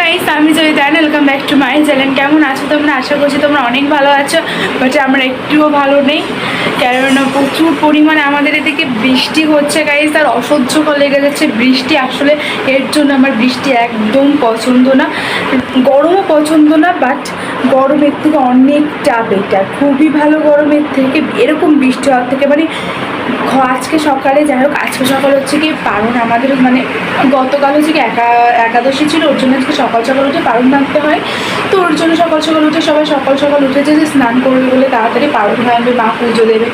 Guys, আমি Joyita. Welcome back to my channel. কেমন আছো তোমরা? আশা করছি তোমরা অনেক ভালো আছো, বাট আমরা একটুও ভালো নেই। কেননা প্রচুর পরিমাণে আমাদের এদিকে বৃষ্টি হচ্ছে গাইস, আর অসহ্যকর লেগে যাচ্ছে বৃষ্টি। আসলে এর জন্য আমার বৃষ্টি একদম পছন্দ না, গরমও পছন্দ না, বাট গরমের থেকে অনেকটা বেটার, খুবই ভালো গরমের থেকে এরকম বৃষ্টি হওয়ার থেকে। মানে আজকে সকালে, যাই হোক, আজকে সকাল হচ্ছে কি পারণ আমাদের, মানে গতকাল হচ্ছে কি একাদশী ছিল, ওর জন্য আজকে সকাল সকাল উঠে পারণ ভাঙতে হয়। তো ওর জন্য সকাল সকাল উঠে সবাই সকাল সকাল উঠেছে যে স্নান করবে বলে তাড়াতাড়ি পারণ ভাঙবে, মা পুজো দেবে।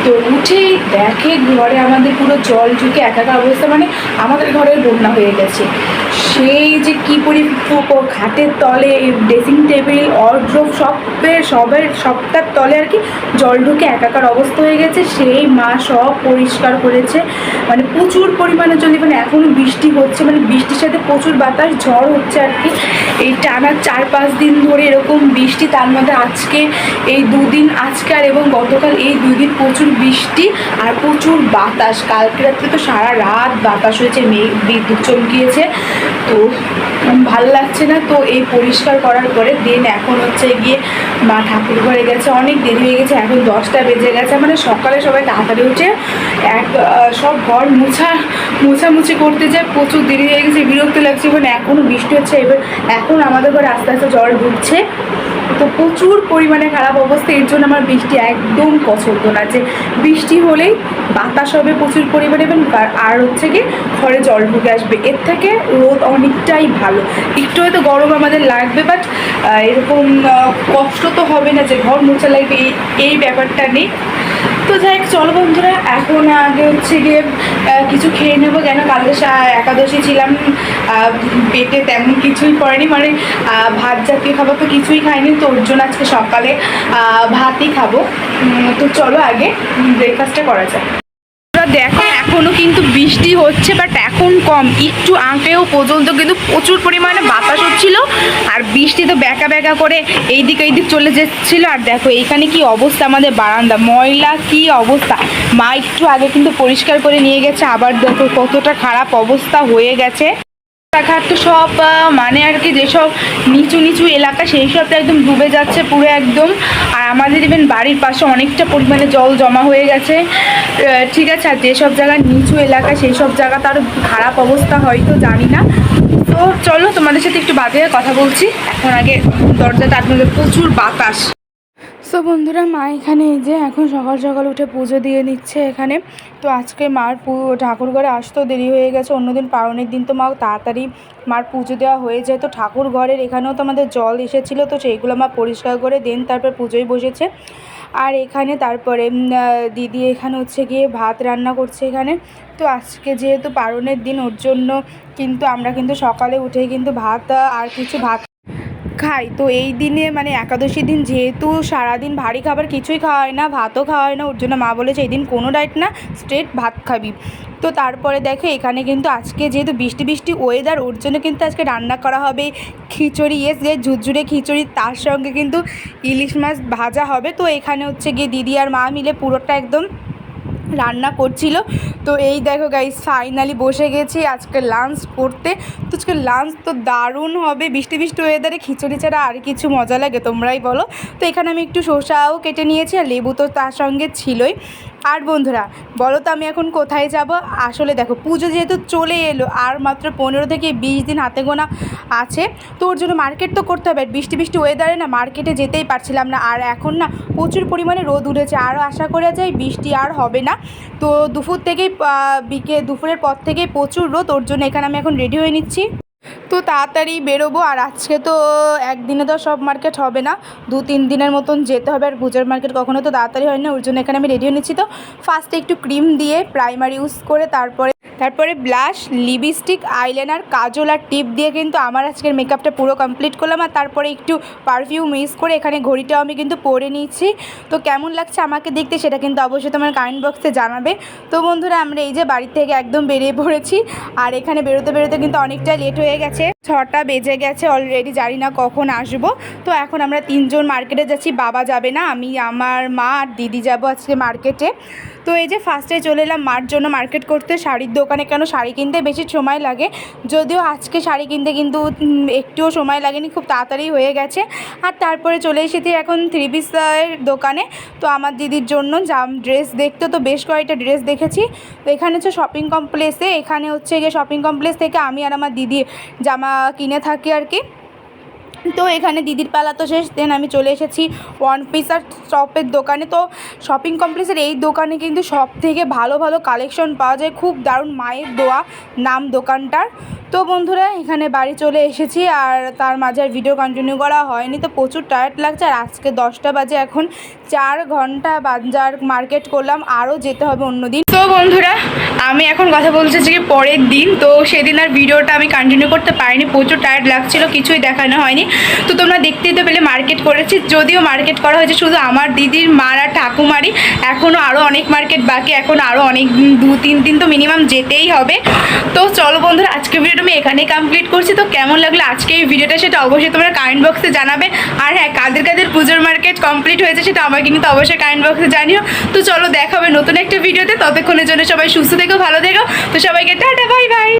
তো উঠেই দেখে ঘরে আমাদের পুরো জল ঢুকে একাকার অবস্থা, মানে আমাদের ঘরের বন্যা হয়ে গেছে। সেই যে কী খাটের তলে, ড্রেসিং টেবিল, ওয়ার্ড্রোব, সবটার তলে আর কি জল ঢুকে একাকার অবস্থা হয়ে গেছে। সেই মা সব পরিষ্কার করেছে, মানে প্রচুর পরিমাণে জল। মানে এখনও বৃষ্টি হচ্ছে, মানে বৃষ্টির সাথে প্রচুর বাতাস, ঝড় হচ্ছে আর কি। এই টানা 4-5 দিন ধরে এরকম বৃষ্টি, তার মধ্যে আজকে এই দুদিন, আজকে আর এবং গতকাল এই 2 দিন প্রচুর বৃষ্টি আর প্রচুর বাতাস। কালকে রাত্রে তো সারা রাত বাতাস হয়েছে, বিদ্যুৎ চমকিয়েছে। তো ভাল লাগছে না। তো এই পরিষ্কার করার পরে দেন এখন হচ্ছে গিয়ে মা ঠাকুর ঘরে গেছে, অনেক দেরি হয়ে গেছে, এখন 10টা বেজে গেছে। মানে সকালে সবাই তাড়াতাড়ি উঠে সব ঘর মোছামুছি করতে যায়, প্রচুর দেরি হয়ে গেছে, বিরক্ত লাগছে। মানে এখনও বৃষ্টি হচ্ছে, এবার এখন আমাদের ঘরে আস্তে আস্তে জল ঢুকছে। তো প্রচুর পরিমাণে খারাপ অবস্থা। এর জন্য আমার বৃষ্টি একদম পছন্দ না, যে বৃষ্টি হলেই বাতাস হবে প্রচুর পরিমাণে এবং আর হচ্ছে কি ঘরে জল ঢুকে আসবে। এর থেকে রোদ অনেকটাই ভালো। একটু হয়তো গরম আমাদের লাগবে, বাট এরকম কষ্ট তো হবে না যে ঘর মোছা লাগবে, এই ব্যাপারটা নেই। তো যাই হোক, চলো বন্ধুরা, এখন আগে হচ্ছে গিয়ে কিছু খেয়ে নেবো। কেন কালকে একাদশী ছিলাম, পেটে তেমন কিছুই পড়েনি, মানে ভাত জাতীয় খাবার তো কিছুই খাইনি। তো ওর জন্য আজকে সকালে ভাতই খাবো। তো চলো আগে ব্রেকফাস্টটা করা যায়। দেখো এখনও কিন্তু বৃষ্টি হচ্ছে, বাট এখন কম, একটু আঁকেও পর্যন্ত কিন্তু প্রচুর পরিমাণে বাতাস হচ্ছিল, আর বৃষ্টি তো ব্যাকা ব্যাকা করে এইদিক চলে যাচ্ছিলো। আর দেখো এইখানে কি অবস্থা, আমাদের বারান্দা ময়লা, কি অবস্থা। মা একটু আগে কিন্তু পরিষ্কার করে নিয়ে গেছে, আবার দেখো কতটা খারাপ অবস্থা হয়ে গেছে। রাস্তাঘাট তো সব, মানে আর কি যেসব নিচু এলাকা সেই সবটা একদম ডুবে যাচ্ছে পুরো একদম। আর আমাদের ইভেন বাড়ির পাশে অনেকটা পরিমাণে জল জমা হয়ে গেছে, ঠিক আছে। আর যেসব জায়গায় নিচু এলাকা সেই সব জায়গাতে আরও খারাপ অবস্থা হয়তো, জানি না। তো চলো তোমাদের সাথে একটু বাদে কথা বলছি। এখন আগে দরজাটা আপনাদের, প্রচুর বাতাস। সো বন্ধুরা, মা এখানে এই যে এখন সকাল সকাল উঠে পুজো দিয়ে নিচ্ছে এখানে। তো আজকে মার ঠাকুর ঘরে আসতেও দেরি হয়ে গেছে। অন্যদিন পারণের দিন তো মা তাড়াতাড়ি মার পুজো দেওয়া হয়ে যায়। তো ঠাকুর ঘরের এখানেও তো আমাদের জল এসেছিলো, তো সেইগুলো মা পরিষ্কার করে দেন তারপর পুজোয় বসেছে। আর এখানে তারপরে দিদি এখানে হচ্ছে গিয়ে ভাত রান্না করছে এখানে। তো আজকে যেহেতু পারণের দিন, ওর জন্য কিন্তু আমরা কিন্তু সকালে উঠে কিন্তু ভাত আর কিছু ভাত খাই। তো এই দিনে মানে একাদশীর দিন যেহেতু সারাদিন ভারী খাবার কিছুই খাওয়া হয় না, ভাতও খাওয়া হয় না, ওর জন্য মা বলেছে এই দিন কোনো ডায়েট না, স্ট্রেট ভাত খাবি। তো তারপরে দেখো এখানে কিন্তু আজকে যেহেতু বৃষ্টি ওয়েদার, ওর জন্য কিন্তু আজকে রান্না করা হবে খিচুড়ি, ঝুরঝুরে খিচুড়ি, তার সঙ্গে কিন্তু ইলিশ মাছ ভাজা হবে। তো এখানে হচ্ছে গিয়ে দিদি আর মা মিলে পুরোটা একদম রান্না করছিল। তো এই দেখো গাইস, ফাইনালি বসে গেছি আজকে লাঞ্চ করতে। তো আজকে লাঞ্চ তো দারুণ হবে, বৃষ্টি ওয়েদারে খিচুড়ি ছাড়া আর কিছু মজা লাগে তোমরাই বলো। তো এখানে আমি একটু শসাও কেটে নিয়েছি, আর লেবু তো তার সঙ্গে ছিলই। আর বন্ধুরা বলো তো আমি এখন কোথায় যাব? আসলে দেখো পুজো যেহেতু চলে এলো, আর মাত্র 15 থেকে 20 দিন হাতে গোনা আছে। তো ওর জন্য মার্কেট তো করতে হবে। বৃষ্টি ওয়েদারে না মার্কেটে যেতেই পারছিলাম না। আর এখন না প্রচুর পরিমাণে রোদ উঠেছে, আরও আশা করা যায় বৃষ্টি আর হবে না। তো দুপুরের পর থেকেই প্রচুর রোদ, ওর জন্য এখানে আমি এখন রেডি হয়ে নিচ্ছি। তো তাড়াতাড়ি বেরোবো। আর আজকে তো একদিনে তো সব মার্কেট হবে না, 2-3 দিনের মতন যেতে হবে। আর পূজার মার্কেট কখনো তো তাড়াতাড়ি হয় না, ওর জন্য এখানে আমি রেডি হয়ে নিচ্ছি। তো ফার্স্টে একটু ক্রিম দিয়ে প্রাইমার ইউজ করে তারপরে ব্লাশ, লিপস্টিক, আইলাইনার, কাজল আর টিপ দিয়ে কিন্তু আমার আজকের মেকআপটা পুরো কমপ্লিট করলাম। আর তারপরে একটু পারফিউম ইউজ করে এখানে ঘড়িটাও আমি কিন্তু পরে নিচ্ছি। তো কেমন লাগছে আমাকে দেখতে সেটা কিন্তু অবশ্যই তোমার কমেন্ট বক্সে জানাবে। তো বন্ধুরা আমরা এই যে বাড়ি থেকে একদম বেরিয়ে পড়েছি, আর এখানে বেরোতে কিন্তু অনেকটা লেট হয়ে গেছে, 6টা বেজে গেছে অলরেডি, জানি না কখন আসবো। তো এখন আমরা 3জন মার্কেটে যাচ্ছি, বাবা যাবে না, আমি, আমার মা আর দিদি যাবো আজকে মার্কেটে। তো এই যে ফার্স্টে চলে এলাম মার জন্য মার্কেট করতে, শাড়ির দোকানে, কেন শাড়ি কিনতে বেশি সময় লাগে, যদিও আজকে শাড়ি কিনতে কিন্তু একটুও সময় লাগেনি, খুব তাড়াতাড়ি হয়ে গেছে। আর তারপরে চলে এসেছি এখন থ্রি পিসের দোকানে। তো আমার দিদির জন্য ড্রেস দেখতে, তো বেশ কয়েকটা ড্রেস দেখেছি। তো এখানে হচ্ছে শপিং কমপ্লেক্সে, এখানে হচ্ছে গিয়ে শপিং কমপ্লেক্স থেকে আমি আর আমার দিদি জামা কিনে থাকি আর কি। তো এখানে দিদির পালা তো শেষ, দেন আমি চলে এসেছি ওয়ান পিস আর টপের দোকানে। তো শপিং কমপ্লেক্সের এই দোকানে কিন্তু সব থেকে ভালো ভালো কালেকশন পাওয়া যায়, খুব দারুণ, মায়ের দোয়া নাম দোকানটার। তো বন্ধুরা এখানে বাড়ি চলে এসেছি, আর তার মাঝে আর ভিডিও কন্টিনিউ করা হয়নি, তো প্রচুর টায়ার্ড লাগছে। আর আজকে 10টা বাজে, এখন 4 ঘন্টা বাজার মার্কেট করলাম, আরও যেতে হবে অন্যদিন। তো বন্ধুরা আমি এখন কথা বলছি যে পরের দিন, তো সেদিন আর ভিডিওটা আমি কন্টিনিউ করতে পারিনি, প্রচুর টায়ার্ড লাগছিল, কিছুই দেখানো হয়নি। তো তোমরা দেখতেই তো পেলে মার্কেট করেছি, যদিও মার্কেট করা হয়েছে শুধু আমার দিদির মার আর ঠাকুমারই, এখনও আরও অনেক মার্কেট বাকি, এখন আরও অনেক 2-3 দিন তো মিনিমাম যেতেই হবে। তো চলো বন্ধুরা আজকে ভিডিওটা আমি এখানেই কমপ্লিট করছি। তো কেমন লাগলো আজকে এই ভিডিওটা সেটা অবশ্যই তোমরা কমেন্ট বক্সে জানাবে। আর হ্যাঁ, কাদের কাদের পুজোর মার্কেট কমপ্লিট হয়েছে সেটা আমাকে কিন্তু অবশ্যই কমেন্ট বক্সে জানিও। তো চলো দেখা হবে নতুন একটা ভিডিওতে, ততক্ষণের জন্য সবাই সুস্থ থেকো, ভালো থেকো। তো সবাইকে টাটা, বাই বাই।